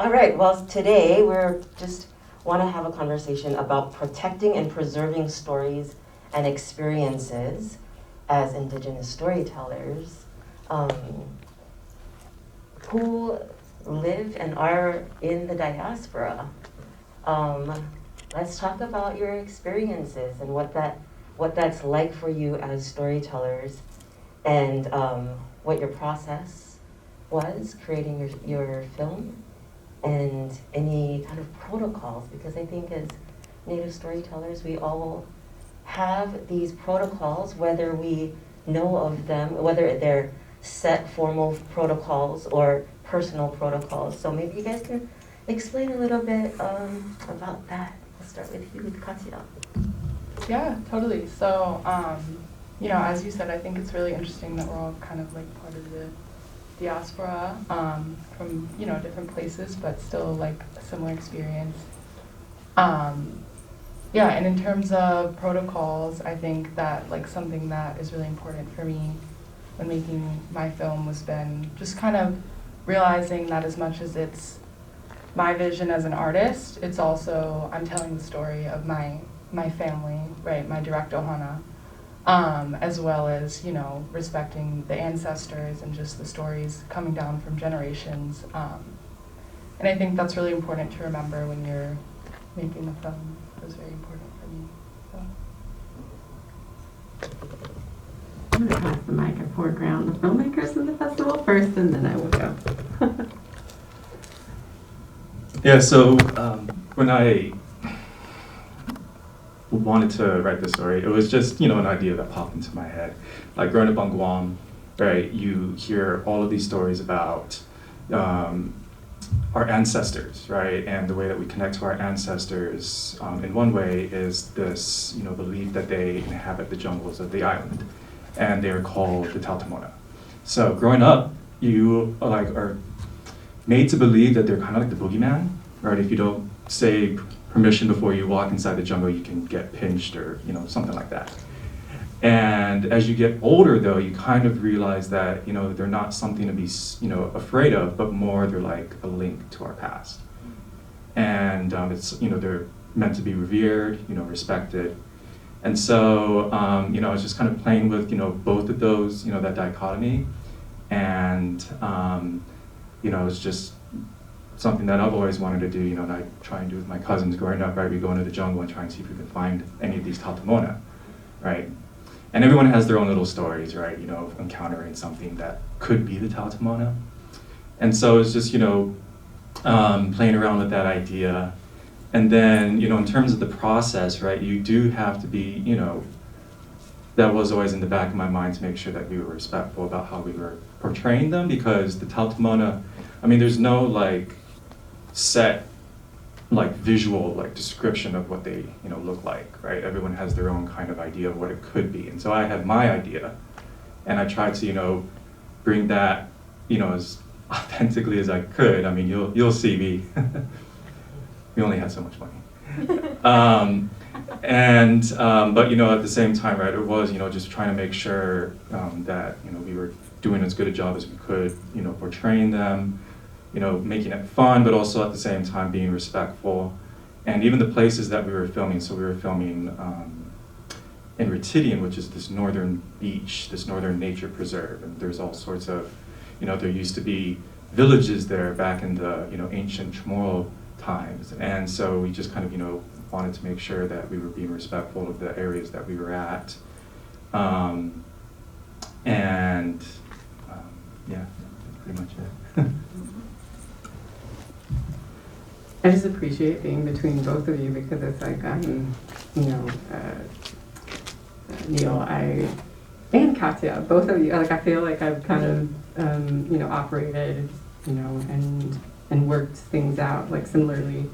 All right, well, today we're just want to have a conversation about protecting and preserving stories and experiences as Indigenous storytellers who live and are in the diaspora. Let's talk about your experiences and what that's like for you as storytellers, and what your process was creating your film, and any kind of protocols, because I think as Native storytellers, we all have these protocols, whether we know of them, whether they're set formal protocols or personal protocols. So maybe you guys can explain a little bit about that. I'll start with you, with Katia. Yeah, totally. So, you know, as you said, I think it's really interesting that we're all kind of like part of the diaspora from, you know, different places, but still like a similar experience. Yeah, and in terms of protocols, I think that like something that is really important for me when making my film was been just kind of realizing that as much as it's my vision as an artist, it's also, I'm telling the story of my family, right, my direct ohana, as well as, you know, respecting the ancestors and just the stories coming down from generations. And I think that's really important to remember when you're making the film. It was very important for me. So. I'm going to pass the mic and foreground the filmmakers in the festival first, and then I will go. Yeah, so when I wanted to write this story, it was just, you know, an idea that popped into my head. Like growing up on Guam, right, you hear all of these stories about our ancestors, right, and the way that we connect to our ancestors in one way is this, you know, belief that they inhabit the jungles of the island, and they are called the Tautomona. So growing up, you are made to believe that they're kind of like the boogeyman, right? If you don't say permission before you walk inside the jungle, you can get pinched or, you know, something like that. And as you get older, though, you kind of realize that, you know, they're not something to be, you know, afraid of, but more they're like a link to our past. And it's, you know, they're meant to be revered, you know, respected. And so, you know, I was just kind of playing with, you know, both of those, you know, that dichotomy. And, you know, it's just something that I've always wanted to do, you know, and I try and do with my cousins growing up, right? We go into the jungle and try and see if we can find any of these Tautomona, right? And everyone has their own little stories, right? You know, encountering something that could be the Tautomona. And so it's just, you know, playing around with that idea. And then, you know, in terms of the process, right, you do have to be, you know, that was always in the back of my mind to make sure that we were respectful about how we were portraying them, because the Tautomona, I mean, there's no like set like visual like description of what they, you know, look like, right? Everyone has their own kind of idea of what it could be. And so I had my idea, and I tried to, you know, bring that, you know, as authentically as I could. I mean, you'll see me. We only had so much money. But you know, at the same time, right, it was, you know, just trying to make sure that, you know, we were doing as good a job as we could, you know, portraying them, you know, making it fun, but also at the same time being respectful. And even the places that we were filming, so we were filming in Retidian, which is this northern beach, this northern nature preserve, and there's all sorts of, you know, there used to be villages there back in the, you know, ancient Chamorro times. And so we just kind of, you know, wanted to make sure that we were being respectful of the areas that we were at. Yeah, pretty much it. I just appreciate being between both of you, because it's like, you know, Neil, and Katia, both of you, like I feel like I've kind of, you know, operated, you know, and worked things out like similarly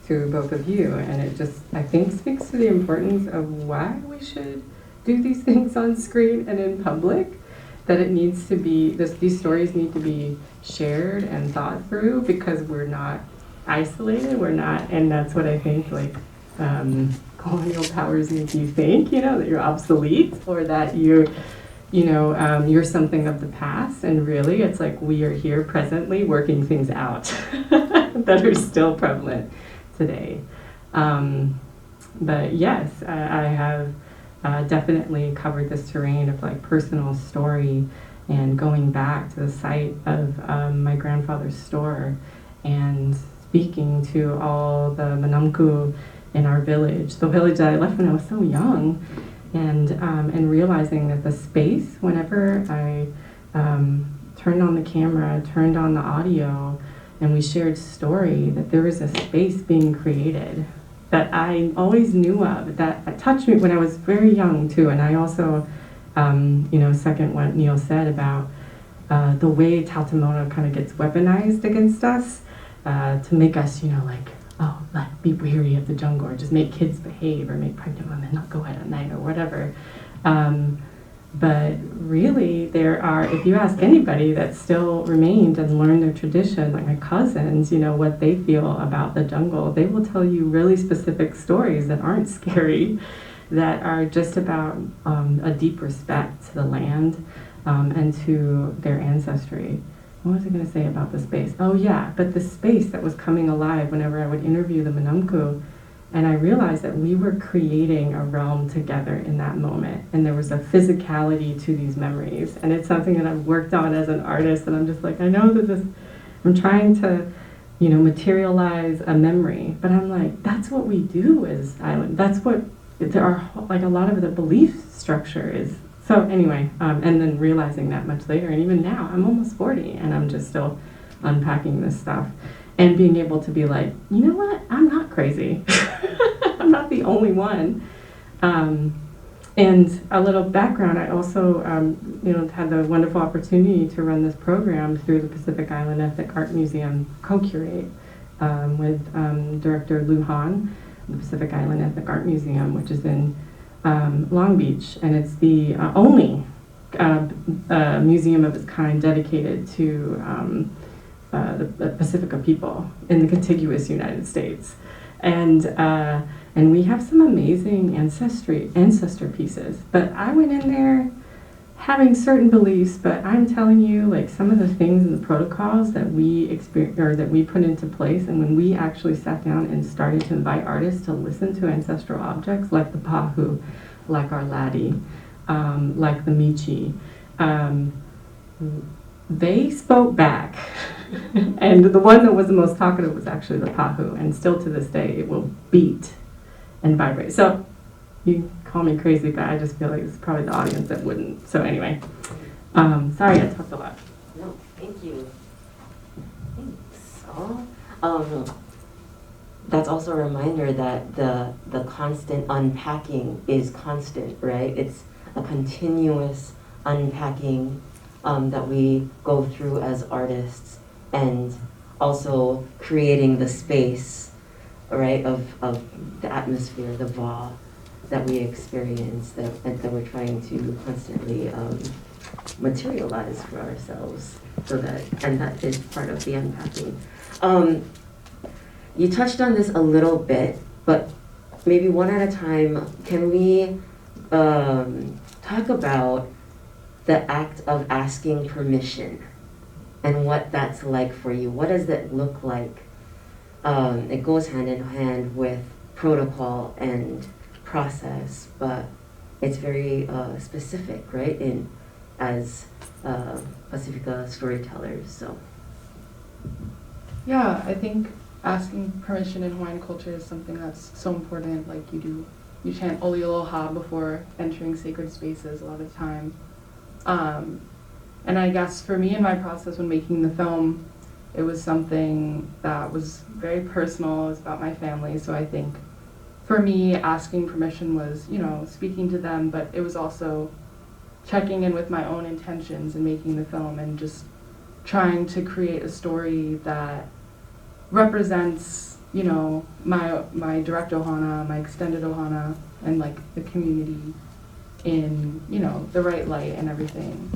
to both of you, and it just, I think, speaks to the importance of why we should do these things on screen and in public, that it needs to be, these stories need to be shared and thought through, because we're not isolated, we're not, and that's what I think, like, colonial powers make you think, you know, that you're obsolete, or that you're, you know, you're something of the past, and really it's like we are here presently working things out. that are still prevalent today. But yes, I have definitely covered this terrain of like personal story and going back to the site of my grandfather's store and speaking to all the Manamku in our village, the village that I left when I was so young, and realizing that the space, whenever I turned on the camera, turned on the audio, and we shared story, that there was a space being created that I always knew of, that touched me when I was very young too. And I also, second what Neil said about the way Taltamona kind of gets weaponized against us to make us, be wary of the jungle, or just make kids behave, or make pregnant women not go out at night, or whatever. But really, there are, if you ask anybody that still remained and learned their tradition, like my cousins, what they feel about the jungle, they will tell you really specific stories that aren't scary, that are just about a deep respect to the land and to their ancestry. What was I going to say about the space? Oh yeah, but the space that was coming alive whenever I would interview the Manamku, and I realized that we were creating a realm together in that moment, and there was a physicality to these memories, and it's something that I've worked on as an artist, and I'm just like, I know that I'm trying to, materialize a memory, but I'm like, that's what we do as island. That's what a lot of the belief structure is. So anyway, and then realizing that much later, and even now, I'm almost 40, and I'm just still unpacking this stuff. And being able to be like, you know what, I'm not crazy. I'm not the only one. And a little background, I also had the wonderful opportunity to run this program through the Pacific Island Ethnic Art Museum, co-curate with Director Lu Han, the Pacific Island Ethnic Art Museum, which is in Long Beach. And it's the only museum of its kind dedicated to the Pasifika people in the contiguous United States, and we have some amazing ancestor pieces. But I went in there having certain beliefs, but I'm telling you, like, some of the things and the protocols that we that we put into place, and when we actually sat down and started to invite artists to listen to ancestral objects like the pahu, like our laddie, like the michi. They spoke back, and the one that was the most talkative was actually the pahu, and still to this day it will beat and vibrate. So you call me crazy, but I just feel like it's probably the audience that wouldn't. So anyway, sorry I talked a lot. No, thank you. Thanks. That's also a reminder that the constant unpacking is constant, right? It's a continuous unpacking that we go through as artists, and also creating the space, right, of the atmosphere, the va that we experience, that we're trying to constantly materialize for ourselves, and that is part of the unpacking. You touched on this a little bit, but maybe one at a time, can we talk about the act of asking permission and what that's like for you? What does it look like? It goes hand in hand with protocol and process, but it's very specific, right? As Pasifika storytellers, so. Yeah, I think asking permission in Hawaiian culture is something that's so important. Like you chant Oli Aloha before entering sacred spaces a lot of the time. And I guess for me in my process when making the film, it was something that was very personal. It was about my family. So I think for me, asking permission was, speaking to them, but it was also checking in with my own intentions in making the film and just trying to create a story that represents, my direct ohana, my extended ohana, and like the community in, the right light and everything.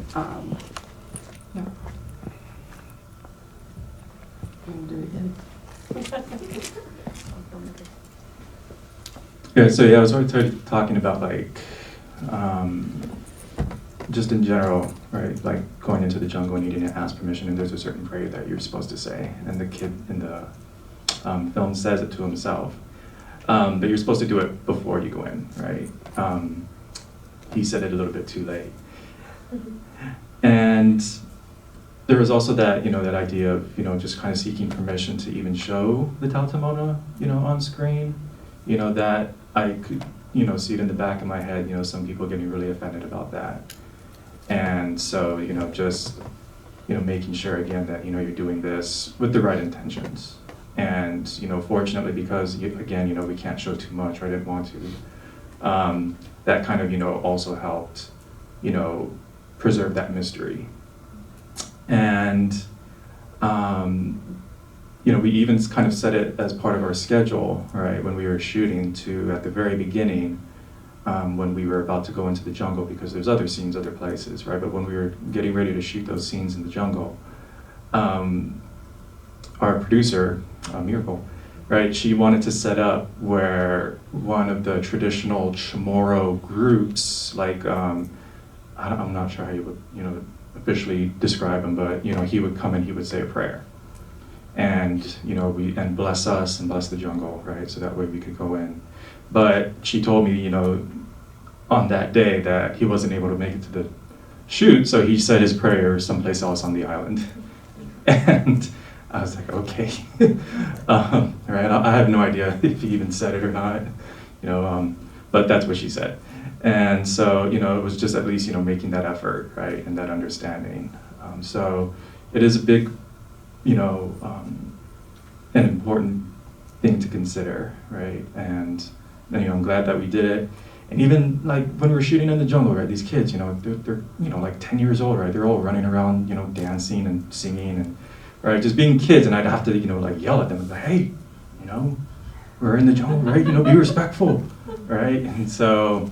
Yeah. I'll do it again. Yeah, I was already talking about just in general, right? Like going into the jungle and needing to ask permission, and there's a certain prayer that you're supposed to say, and the kid in the Film says it to himself. But you're supposed to do it before you go in, right? He said it a little bit too late. And there was also that, that idea of, just kind of seeking permission to even show the Tautomona, on screen. That I could, see it in the back of my head, some people getting really offended about that. And so, just, making sure again that, you're doing this with the right intentions. And, fortunately, because, again, we can't show too much, or I didn't want to, that kind of, also helped, preserve that mystery. And, we even kind of set it as part of our schedule, right, when we were shooting to, at the very beginning, when we were about to go into the jungle, because there's other scenes, other places, right, but when we were getting ready to shoot those scenes in the jungle, our producer, Miracle, right, she wanted to set up where one of the traditional Chamorro groups, like, I'm not sure how you would, officially describe him, but, he would come and he would say a prayer. And, and bless us and bless the jungle, right, so that way we could go in. But she told me, on that day that he wasn't able to make it to the shoot, so he said his prayer someplace else on the island. And I was like, okay. Right, I have no idea if he even said it or not, but that's what she said. And so, it was just at least, making that effort, right, and that understanding. So it is a big, an important thing to consider, right? And I'm glad that we did it. And even like when we were shooting in the jungle, right, these kids, they're like 10 years old, right? They're all running around, dancing and singing and, right, just being kids. And I'd have to, like yell at them and be like, hey, we're in the jungle, right? Be respectful, right? And so,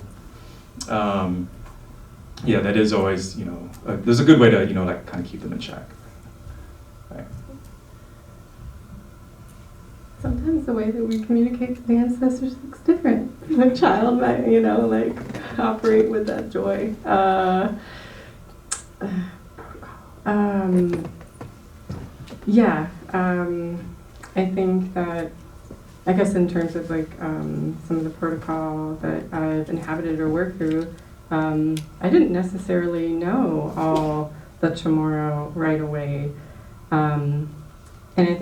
yeah, that is always, there's a good way to, like kind of keep them in check. Right. Sometimes the way that we communicate with the ancestors looks different. A child might, like operate with that joy. Yeah, I think that, I guess in terms of like some of the protocol that I've inhabited or worked through, I didn't necessarily know all the Chamorro right away. And I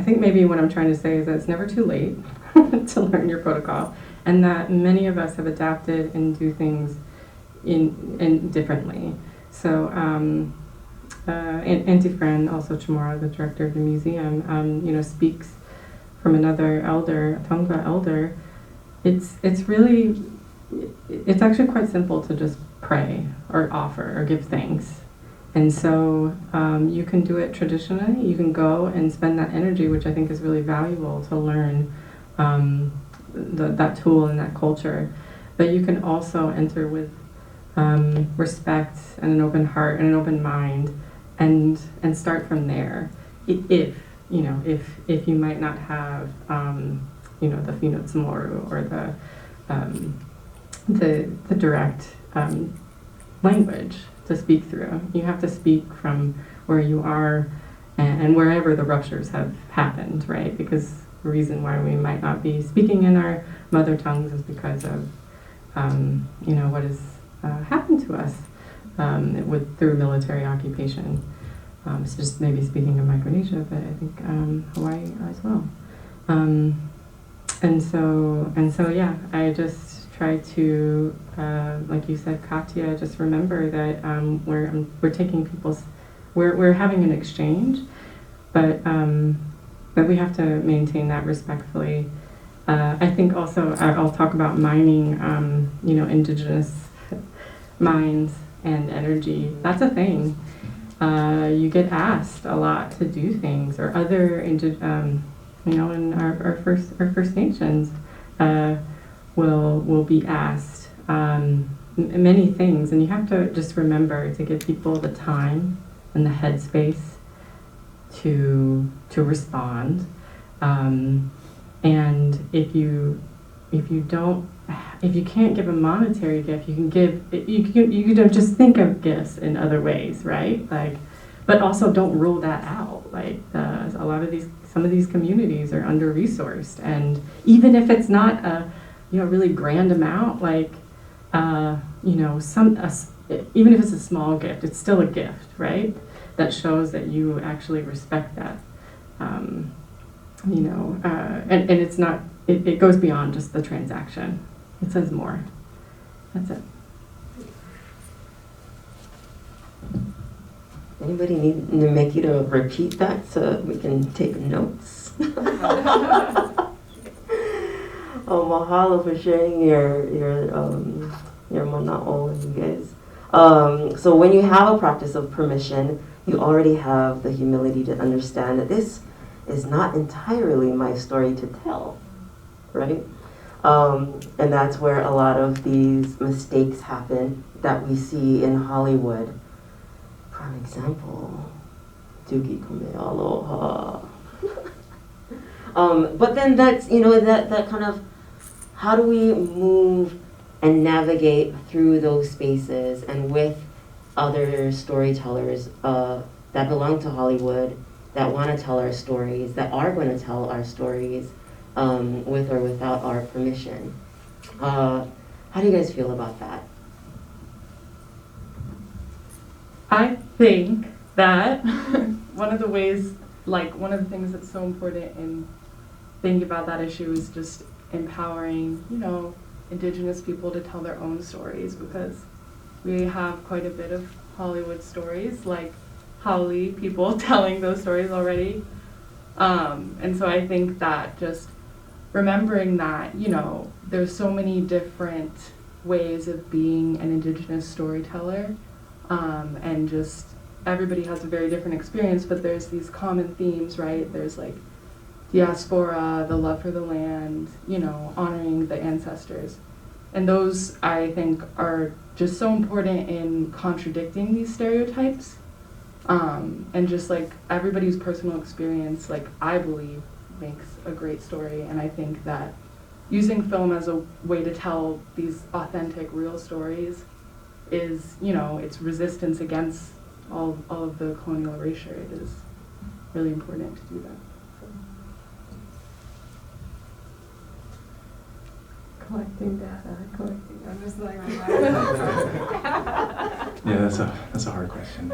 think maybe what I'm trying to say is that it's never too late to learn your protocol, and that many of us have adapted and do things in differently. So Auntie Fran, also Chamorro, the director of the museum, speaks from another elder, a Tongva elder. It's actually quite simple to just pray or offer or give thanks. And so you can do it traditionally. You can go and spend that energy, which I think is really valuable to learn that tool and that culture. But you can also enter with respect and an open heart and an open mind, and start from there. If you might not have the Fino Tsumoru or the direct language to speak through. You have to speak from where you are and wherever the ruptures have happened, right? Because the reason why we might not be speaking in our mother tongues is because of what has happened to us through military occupation. So just maybe speaking of Micronesia, but I think Hawaii as well. And so yeah, I just try to, like you said, Katia, just remember that we're taking we're having an exchange, but we have to maintain that respectfully. I think also I'll talk about mining, indigenous minds and energy. That's a thing. You get asked a lot to do things, or other, in our First Nations will be asked many things, and you have to just remember to give people the time and the headspace to respond. And if you can't give a monetary gift, you can just think of gifts in other ways, right? Like, but also don't rule that out. Like a lot of these some of these communities are under-resourced, and even if it's not a really grand amount, like even if it's a small gift, it's still a gift, right? That shows that you actually respect that. And it's not, it goes beyond just the transaction. It says more. That's it. Anybody need Micki to repeat that so we can take notes? Mahalo for sharing your mana'o, you guys. So when you have a practice of permission, you already have the humility to understand that this is not entirely my story to tell, right? And that's where a lot of these mistakes happen that we see in Hollywood. Prime example, Tuki Kume Aloha. But then that's, that kind of, how do we move and navigate through those spaces and with other storytellers that belong to Hollywood, that want to tell our stories, that are going to tell our stories with or without our permission. How do you guys feel about that? I think that one of the things that's so important in thinking about that issue is just empowering, Indigenous people to tell their own stories, because we have quite a bit of Hollywood stories, like Haole people telling those stories already. And so I think that just remembering that, there's so many different ways of being an Indigenous storyteller, and just everybody has a very different experience, but there's these common themes, right? There's like diaspora, the love for the land, honoring the ancestors. And those, I think, are just so important in contradicting these stereotypes. And just like everybody's personal experience, like I believe, makes a great story. And I think that using film as a way to tell these authentic, real stories is, it's resistance against all of the colonial erasure. It is really important to do that. Collecting data, I'm just like, Yeah, that's a hard question.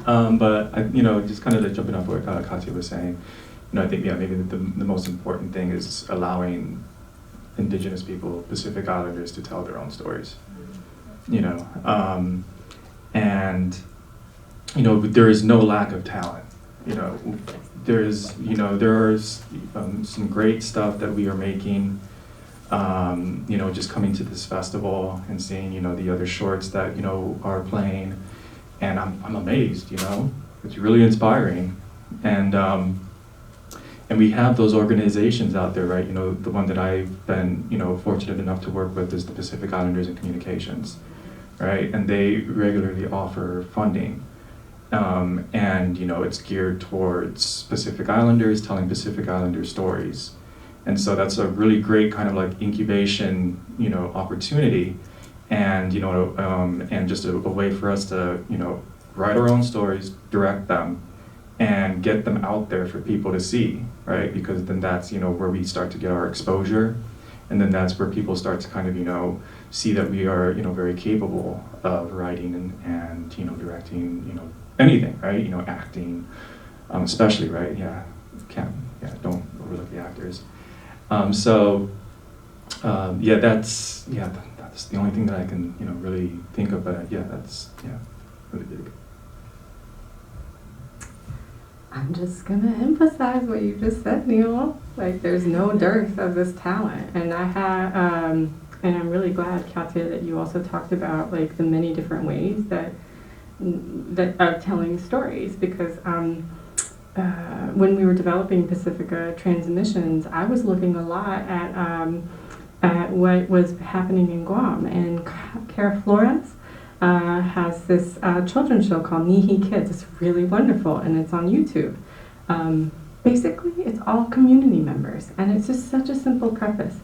But just kind of jumping off what Katia was saying, I think maybe the most important thing is allowing Indigenous people, Pacific Islanders, to tell their own stories. And there is no lack of talent. There's some great stuff that we are making. Just coming to this festival and seeing, the other shorts that, are playing, and I'm amazed, it's really inspiring. And we have those organizations out there, right? The one that I've been, fortunate enough to work with is the Pacific Islanders in Communications, right? And they regularly offer funding. And, it's geared towards Pacific Islanders, telling Pacific Islander stories. And so that's a really great kind of like incubation, opportunity, and and just a way for us to, write our own stories, direct them, and get them out there for people to see, right? Because then that's where we start to get our exposure, and then that's where people start to kind of see that we are very capable of writing and directing anything, right? Acting, especially, right? Don't overlook the actors. That's the only thing that I can really think of. But that's really big. I'm just gonna emphasize what you just said, Neil. Like, there's no dearth of this talent, and and I'm really glad, Katia, that you also talked about like the many different ways that of telling stories, because when we were developing Pasifika Transmissions, I was looking a lot at what was happening in Guam, and Cara Flores has this children's show called Nihi Kids. It's really wonderful, and it's on YouTube. Basically, it's all community members, and it's just such a simple preface.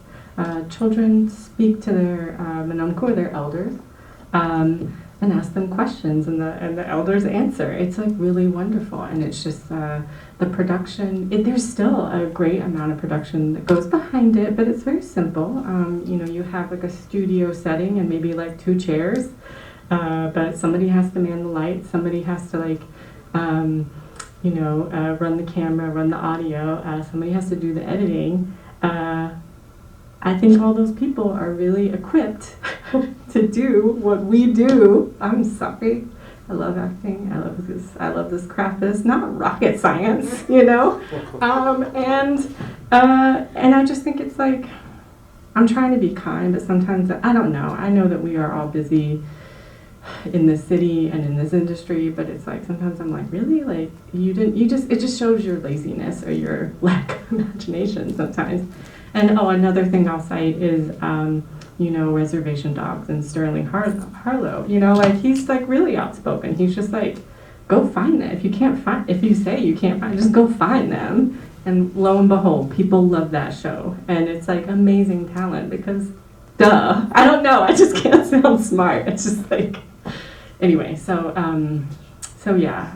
Children speak to their manamku, their elders, ask them questions, and the elders answer. It's like really wonderful, and it's just the production. There's still a great amount of production that goes behind it, but it's very simple. You know, you have like a studio setting and maybe like 2 chairs, but somebody has to man the lights, somebody has to like you know, run the camera, run the audio, somebody has to do the editing. I think all those people are really equipped to do what we do. I'm sorry. I love acting. I love this craft. It's not rocket science, you know? And I just think it's like, I'm trying to be kind, but sometimes, I don't know. I know that we are all busy in this city and in this industry, but it's like, sometimes I'm like, really? Like, it just shows your laziness or your lack of imagination sometimes. And another thing I'll cite is, you know, Reservation Dogs and Sterling Harlow. You know, like, he's like really outspoken. He's just like, go find them. If you say you can't find, just go find them. And lo and behold, people love that show. And it's like amazing talent because, duh. I don't know. I just can't sound smart. It's just like, anyway. So yeah,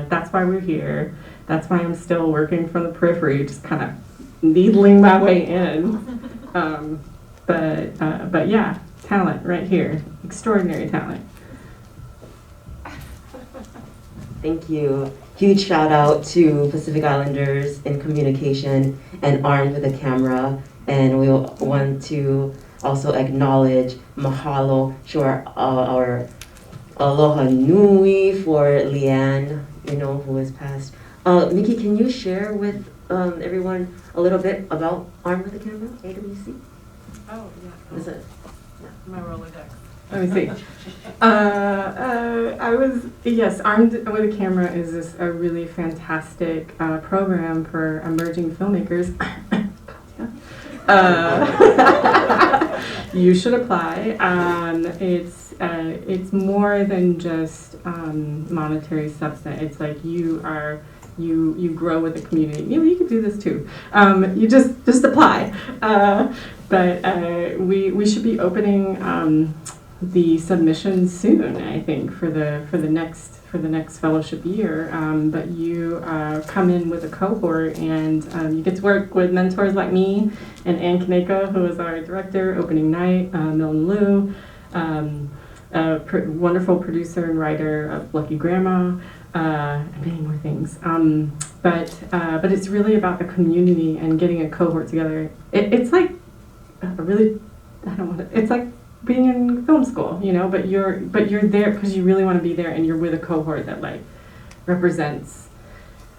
that's why we're here. That's why I'm still working from the periphery, just kind of needling my way in. But yeah, talent right here. Extraordinary talent. Thank you. Huge shout out to Pacific Islanders in communication and Armed with a Camera. And we want to also acknowledge mahalo to our aloha nui for Leanne, you know, who has passed. Micki, can you share with everyone a little bit about Armed with a Camera, AWC? Oh, yeah. Is it? My Rolodex. Let me see. Armed with a Camera is a really fantastic program for emerging filmmakers. You should apply. It's more than just monetary substance. It's like you grow with the community. You could do this too. You just apply. But we should be opening the submissions soon, I think, for the next fellowship year. But you come in with a cohort, and you get to work with mentors like me and Ann Kaneko, who is our director, opening night, Milton Liu, wonderful producer and writer of Lucky Grandma, and many more things. But it's really about the community and getting a cohort together. It's like it's like being in film school, you know, but you're there because you really want to be there, and you're with a cohort that like represents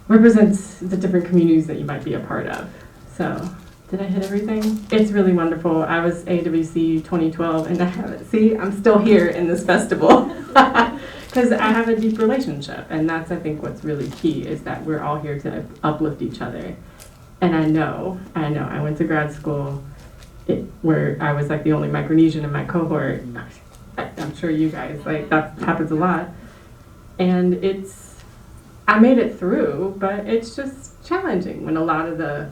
the different communities that you might be a part of. So, did I hit everything? It's really wonderful. I was AWC 2012, and I'm still here in this festival because I have a deep relationship, and that's, I think, what's really key is that we're all here to uplift each other. And I know, I went to grad school where I was like the only Micronesian in my cohort. I'm sure you guys, like, that happens a lot. And I made it through, but it's just challenging when a lot of the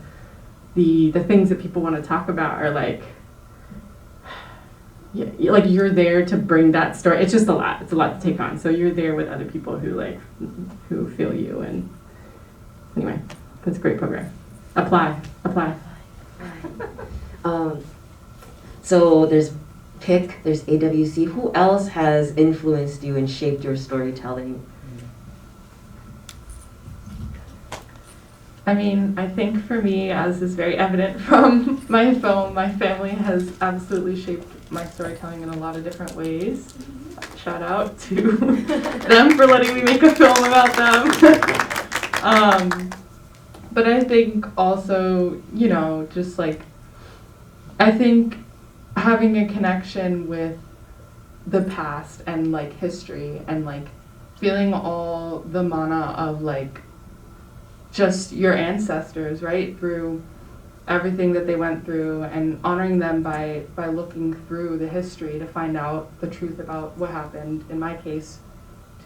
things that people want to talk about are like you're there to bring that story. It's just a lot. It's a lot to take on. So you're there with other people who feel you. And anyway, it's a great program. Apply. So there's PIC, there's AWC. Who else has influenced you and shaped your storytelling? I mean, I think for me, as is very evident from my film, my family has absolutely shaped my storytelling in a lot of different ways. Shout out to them for letting me make a film about them. But I think also, you know, just like, I think having a connection with the past and like history and like feeling all the mana of like just your ancestors, right, through everything that they went through, and honoring them by looking through the history to find out the truth about what happened, in my case,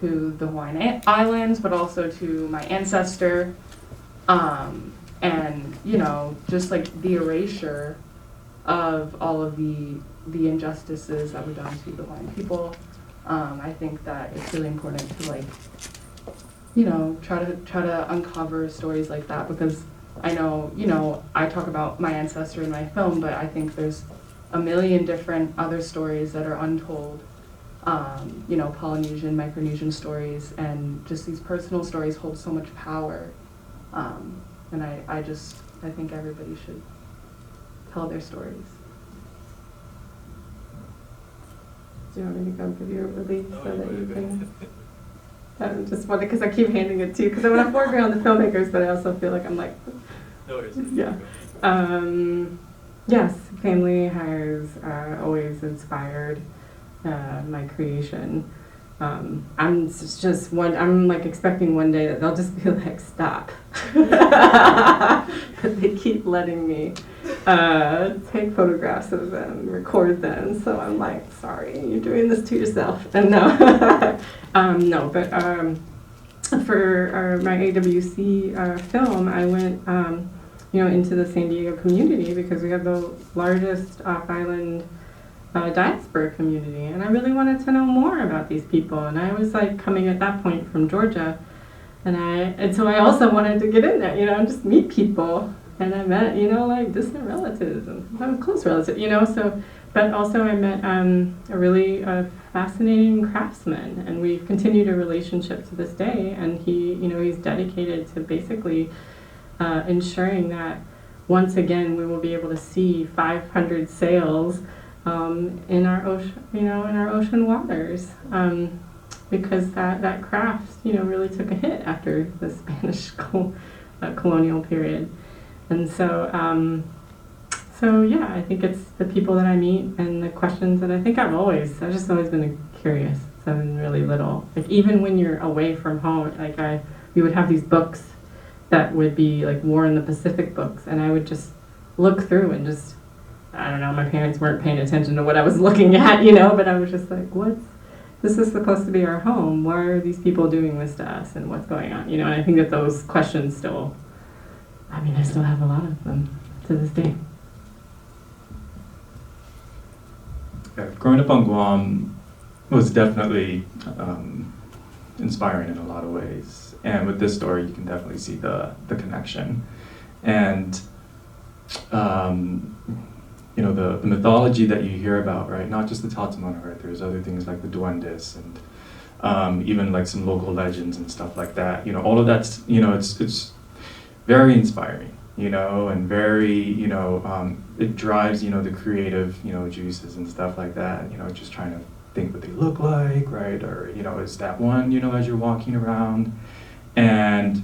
to the Hawaiian Islands, but also to my ancestor, and, you know, just like the erasure of all of the injustices that were done to the Hawaiian people. I think that it's really important to like, you know, try to uncover stories like that, because I know, you know, I talk about my ancestor in my film, but I think there's a million different other stories that are untold. You know, Polynesian, Micronesian stories, and just these personal stories hold so much power. And I think everybody should tell their stories. Do you want me to go give you a release so that you can? I just wanted, because I keep handing it to you, because I want to foreground the filmmakers, but I also feel like I'm like, No worries. yeah. Yes, family has always inspired my creation. I'm like expecting one day that they'll just be like, stop. But they keep letting me take photographs of them, record them. So I'm like, sorry, you're doing this to yourself. And no, no, but for my AWC film, I went, you know, into the San Diego community because we have the largest off-island diaspora community, and I really wanted to know more about these people. And I was like coming at that point from Georgia, and so I also wanted to get in there, you know, and just meet people. And I met, you know, like distant relatives and close relatives, you know. So, but also I met a really fascinating craftsman, and we've continued a relationship to this day. And he, you know, he's dedicated to basically ensuring that once again we will be able to see 500 sails in our ocean, you know, in our ocean waters, because that craft, you know, really took a hit after the Spanish colonial period. And so, so yeah, I think it's the people that I meet and the questions that I think I've just always been curious. So I've been really little. Like even when you're away from home, like we would have these books that would be like War in the Pacific books, and I would just look through and just, I don't know, my parents weren't paying attention to what I was looking at, you know, but I was just like, this is supposed to be our home. Why are these people doing this to us, and what's going on, you know? And I think that those questions still, I still have a lot of them to this day. Yeah, growing up on Guam was definitely inspiring in a lot of ways. And with this story, you can definitely see the connection. And you know, the mythology that you hear about, right? Not just the Tatamona, right? There's other things like the duendes and even like some local legends and stuff like that. You know, all of that's, you know, it's very inspiring, you know, and very, you know, it drives, you know, the creative, you know, juices and stuff like that. You know, just trying to think what they look like, right? Or, you know, is that one, you know, as you're walking around. And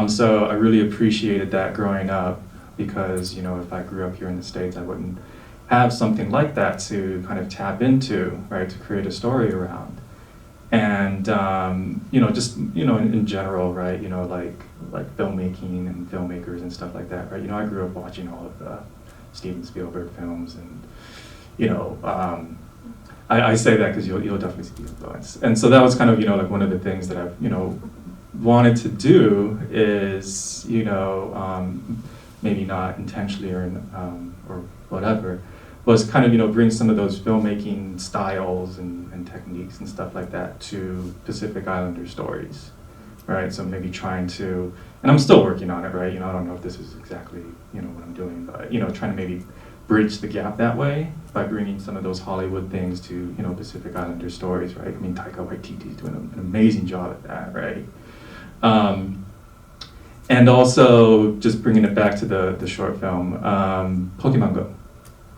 so I really appreciated that growing up, because, you know, if I grew up here in the States, I wouldn't have something like that to kind of tap into, right, to create a story around. And, you know, just, you know, in general, right, you know, like filmmaking and filmmakers and stuff like that, right? You know, I grew up watching all of the Steven Spielberg films, and, you know, I say that because you'll definitely see the influence. And so that was kind of, you know, like one of the things that I've, you know, wanted to do is, you know, maybe not intentionally or whatever, was kind of, you know, bring some of those filmmaking styles and techniques and stuff like that to Pacific Islander stories, right? So maybe trying to, and I'm still working on it, right? You know, I don't know if this is exactly, you know, what I'm doing, but, you know, trying to maybe bridge the gap that way by bringing some of those Hollywood things to, you know, Pacific Islander stories, right? I mean, Taika Waititi's doing an amazing job at that, right? And also, just bringing it back to the short film, Pokemon Go.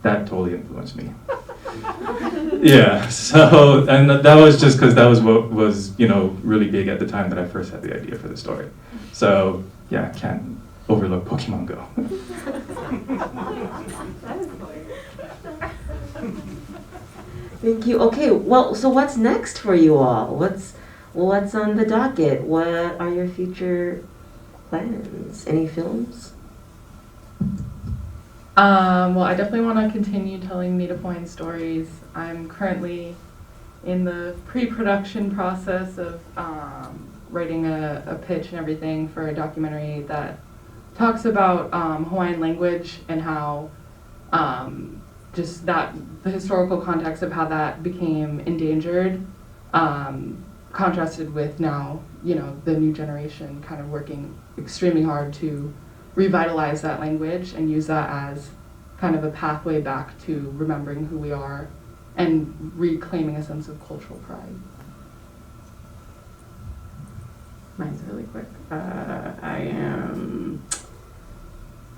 That totally influenced me. Yeah, so, and that was just because that was what was, you know, really big at the time that I first had the idea for the story. So, yeah, can't overlook Pokemon Go. Thank you. Okay, well, so what's next for you all? What's on the docket? What are your future plans? Any films? Well, I definitely want to continue telling Mita Point stories. I'm currently in the pre-production process of writing a pitch and everything for a documentary that talks about Hawaiian language and how just that the historical context of how that became endangered, contrasted with now, you know, the new generation kind of working extremely hard to revitalize that language and use that as kind of a pathway back to remembering who we are and reclaiming a sense of cultural pride. Mine's really quick.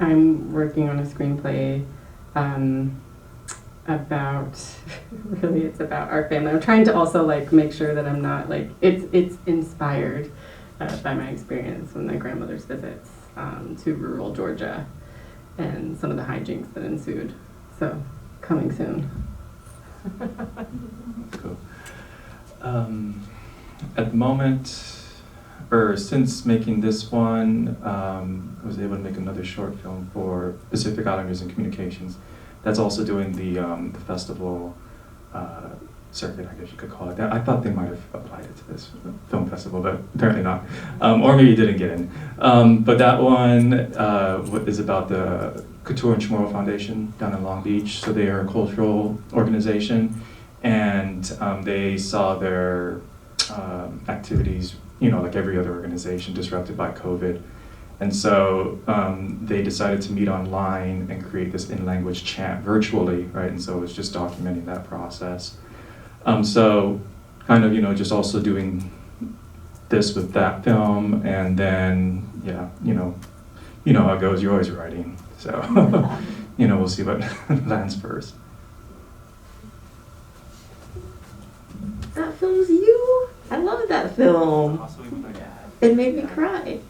I'm working on a screenplay about, really it's about our family. I'm trying to also like make sure that I'm not like, it's inspired by my experience with my grandmother's visits to rural Georgia and some of the hijinks that ensued. So, coming soon. Cool. At the moment, or since making this one, I was able to make another short film for Pacific Islanders and Communications. That's also doing the festival circuit, I guess you could call it. I thought they might have applied it to this film festival, but apparently not. Or maybe it didn't get in. But that one is about the Couture and Chamorro Foundation down in Long Beach. So they are a cultural organization, and they saw their activities, you know, like every other organization, disrupted by COVID. And so they decided to meet online and create this in-language chant virtually, right? And so it was just documenting that process. So kind of, you know, just also doing this with that film, and then, yeah, you know how it goes, you're always writing. So, you know, we'll see what lands first. That film's you. I love that film. It made me cry.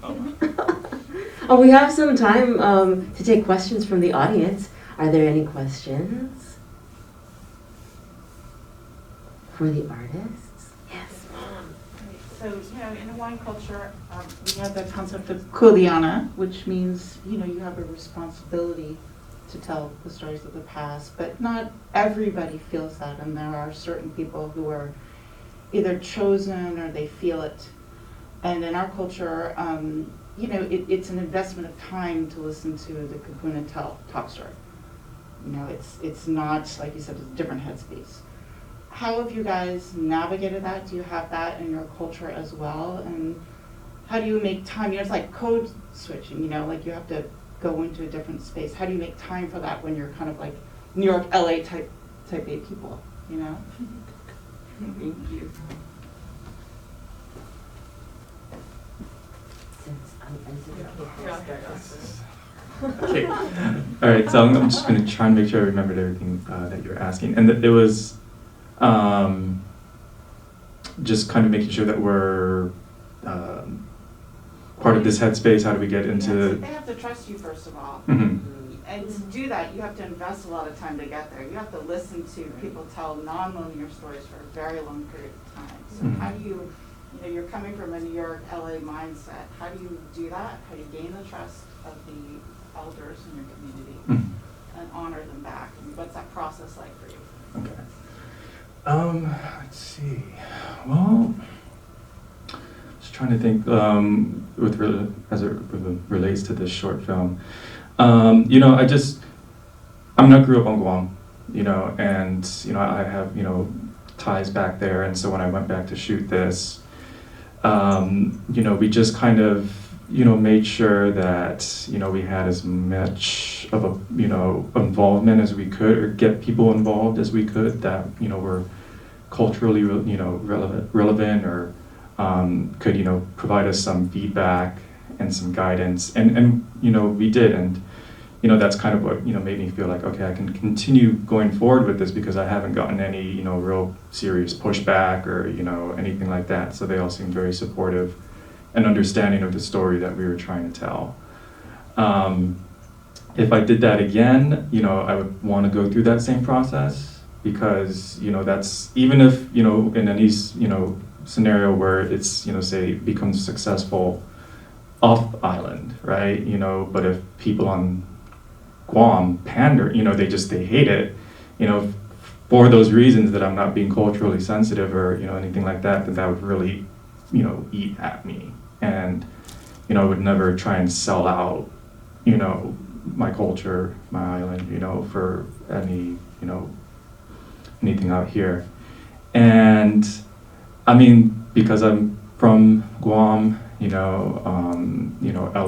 Oh, we have some time to take questions from the audience. Are there any questions for the artists? Yes, Mom. So, you know, in Hawaiian culture, we have the concept of kuleana, which means, you know, you have a responsibility to tell the stories of the past, but not everybody feels that, and there are certain people who are either chosen or they feel it. And in our culture, you know, it's an investment of time to listen to the Kapuna talk story. You know, it's not, like you said, it's a different headspace. How have you guys navigated that? Do you have that in your culture as well? And how do you make time? You know, it's like code switching, you know, like you have to go into a different space. How do you make time for that when you're kind of like New York, LA type A people, you know? Thank you. Okay. All right. So I'm just going to try and make sure I remembered everything that you're asking, and it was just kind of making sure that we're part of this headspace. How do we get into? Yeah, so they have to trust you first of all, and to do that, you have to invest a lot of time to get there. You have to listen to people tell non-linear stories for a very long period of time. So how do you? You know, you're coming from a New York, LA mindset. How do you do that? How do you gain the trust of the elders in your community and honor them back? And what's that process like for you? Okay. Let's see. Well, just trying to think as it relates to this short film. You know, I grew up on Guam, you know, and, you know, I have, you know, ties back there. And so when I went back to shoot this, you know, we just kind of, you know, made sure that, you know, we had as much of a, you know, involvement as we could, or get people involved as we could that, you know, were culturally, you know, relevant or could, you know, provide us some feedback and some guidance. And you know, we did. And, you know, that's kind of what, you know, made me feel like, okay, I can continue going forward with this because I haven't gotten any, you know, real serious pushback or, you know, anything like that. So they all seemed very supportive and understanding of the story that we were trying to tell. If I did that again, you know, I would want to go through that same process because, you know, that's, even if, you know, in any, you know, scenario where it's, you know, say becomes successful off island, right? You know, but if people on Guam pander, you know, they hate it, you know, for those reasons that I'm not being culturally sensitive or, you know, anything like that, then that would really, you know, eat at me. And, you know, I would never try and sell out, you know, my culture, my island, you know, for any, you anything out here. And I mean, because I'm from Guam, LA,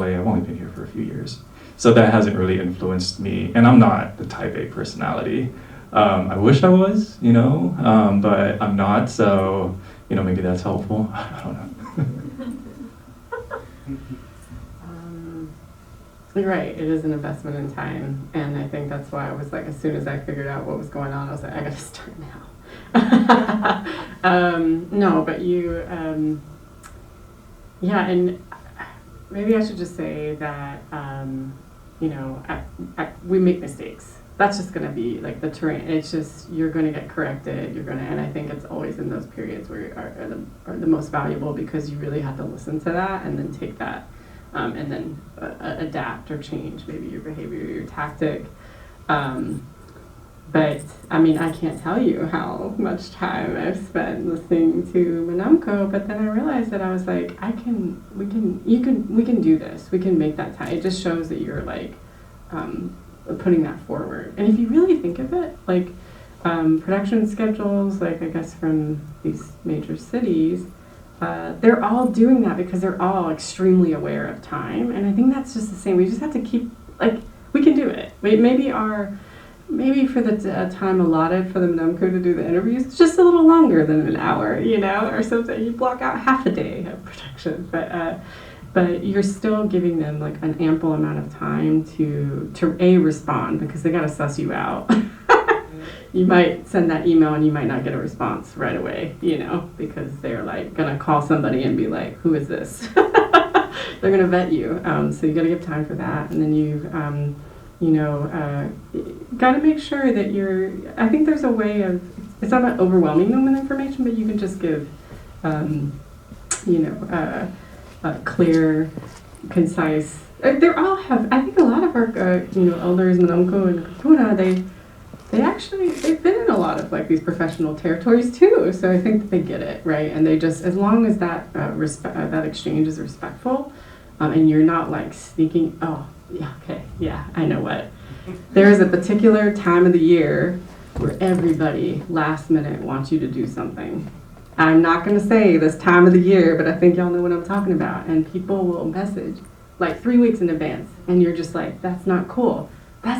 I've only been here for a few years. So that hasn't really influenced me. And I'm not the type A personality. I wish I was, but I'm not. So, maybe that's helpful. I don't know. You're right, it is an investment in time. And I think that's why I was like, as soon as I figured out what was going on, I was like, I gotta start now. No, but you, yeah, and maybe I should just say that, we make mistakes. That's just gonna be like the terrain. It's just, you're gonna get corrected, and I think it's always in those periods where are the most valuable, because you really have to listen to that and then take that, and then adapt or change maybe your behavior, your tactic. But I mean, I can't tell you how much time I've spent listening to Manamko, but then I realized that I was like, we can do this. We can make that time. It just shows that you're like putting that forward. And if you really think of it, like production schedules, like I guess from these major cities, they're all doing that because they're all extremely aware of time. And I think that's just the same. We just have to keep, like, we can do it. Maybe for the time allotted for the Manamko to do the interviews, it's just a little longer than an hour, or something. You block out half a day of production, but you're still giving them like an ample amount of time to respond, because they gotta suss you out. You might send that email and you might not get a response right away, because they're like gonna call somebody and be like, who is this? They're gonna vet you, so you gotta give time for that, and then gotta make sure that I think there's a way of, it's not about overwhelming them with information, but you can just give, clear, concise. They all have, I think a lot of our, elders, Manamko and Kapuna, they've been in a lot of like these professional territories too. So I think that they get it, right? And they just, as long as that that exchange is respectful, and you're not like sneaking, oh, yeah, okay, yeah, I know what. There is a particular time of the year where everybody last minute wants you to do something. I'm not going to say this time of the year, but I think y'all know what I'm talking about. And people will message like 3 weeks in advance, and you're just like, that's not cool. That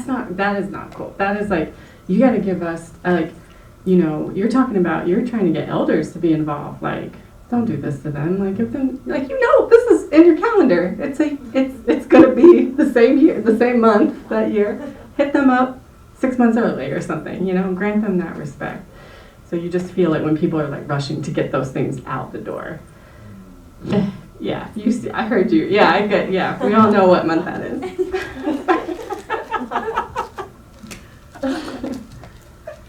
is not cool. That is like, you got to give us, you're talking about, you're trying to get elders to be involved. Like, don't do this to them. Like, give them, like, this is in your calendar. It's going to be the same year, the same month that year. Hit them up 6 months early or something, grant them that respect. So you just feel it when people are like rushing to get those things out the door. Yeah, you see, I heard you. Yeah, I get, yeah, we all know what month that is.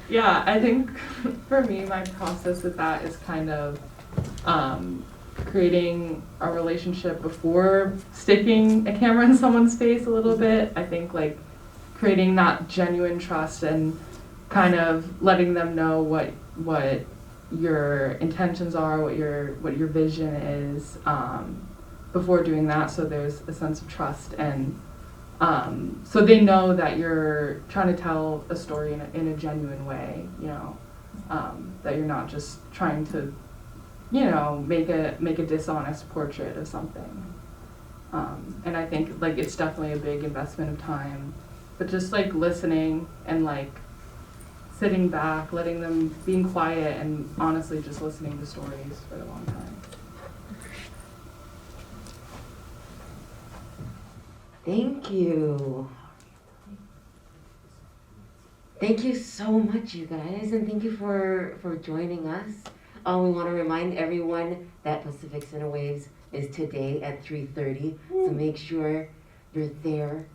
Yeah, I think for me, my process with that is kind of creating a relationship before sticking a camera in someone's face a little bit. I think like creating that genuine trust and kind of letting them know what your intentions are, what your vision is, before doing that, so there's a sense of trust, and so they know that you're trying to tell a story in a genuine way, that you're not just trying to, make a dishonest portrait of something. And I think like it's definitely a big investment of time, but just like listening and like sitting back, letting them, being quiet, and honestly just listening to stories for a long time. Thank you. Thank you so much, you guys, and thank you for joining us. We want to remind everyone that Pacific Cinewaves is today at 3:30, so make sure you're there.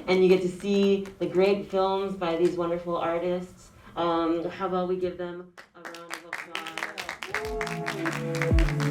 And you get to see the great films by these wonderful artists. How about we give them a round of applause?